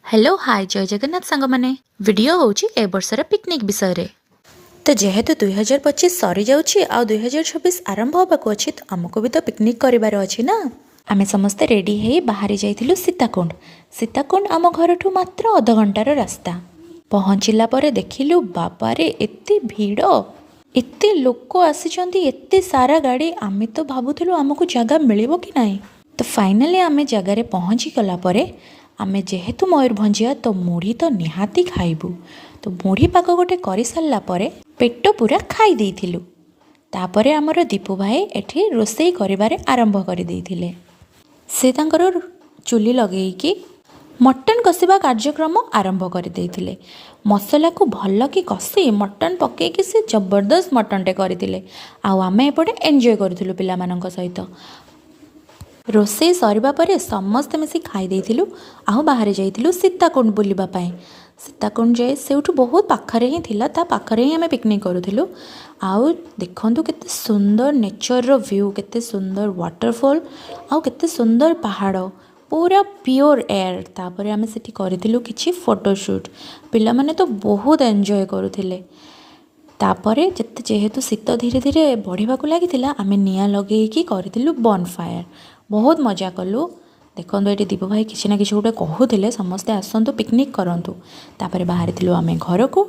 Hello hi जय जगन्नाथ सांग माने वीडियो होची ए वर्षर पिकनिक विषय रे। तो जेहेतु 2025 सरी जाउछि आ 2026 आरंभ होबाको अछि तो हमको भी तो पिकनिक करिवार अछि ना। आमे समस्ते रेडी हेई बाहरी जाइथिलु सीताकुंड। सीताकुंड आम घरठू मात्र अध घंटार रास्ता। पहुँचिला परे देखिलु बाबा रे एते भीड़, एते लोक आसीचंती, एते सारा गाड़ी। आमे तो भाबुथिलु हमको जगह मिलिबो कि नाही। तो फाइनली आमे जगह रे पहुँची गला परे आमे जेहेतु मयूरभंजिया तो मुढ़ी तो निहाती खाइबु। तो मुढ़ी पाक गोटे करि सारला परे पेट पूरा खाई देइथिलु। तापरे हमर दीपू भाई एठी रोसई करिबारे आरंभ करि देइथिले। से तांकर चुली लगेइकी मटन कसिबा कार्यक्रम आरंभ करि देइथिले। मसला को भल कि कसी मटन पकेइकी से जबरदस्त मटनटे करथिले। आ आमे एपटे एन्जॉय करथिलु पिला मानक सहित। रोसई सरिबा परे समस्ते मिसी खाई देइथिलु। आउ बाहर जाइथिलु सीताकुंड बुलिबा पाए। सीताकुंड जाए सेउठु बहुत पाखरे ही थिला, ता पाखरे ही हमें पिकनिक करूथिलु। आउ देखंतु केते सुंदर नेचर रो व्यू, केते सुंदर वाटरफॉल, आउ केते सुंदर पहाड़, पूरा प्योर एयर। तापरे हमें सेठी करिथिलु किछि फोटोशूट। पिला माने तो बहुत एन्जॉय करूथिले। तापरे जेहेतु शीत धीरे धीरे बढ़िबाकू लागिथिला, आमे निया लगेइकी करिथिलु बॉनफायर। बहुत मजा कलु। देखो ये दीपू भाई किसी ना कि गोटे कहूले समस्ते आसतु पिकनिक करंतु। तापरे बाहरी आमे घर को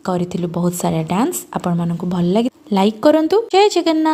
करिथिलु बहुत सारा डांस। आपण मानकु भल लागी लाइक करंतु। जय जगन्नाथ।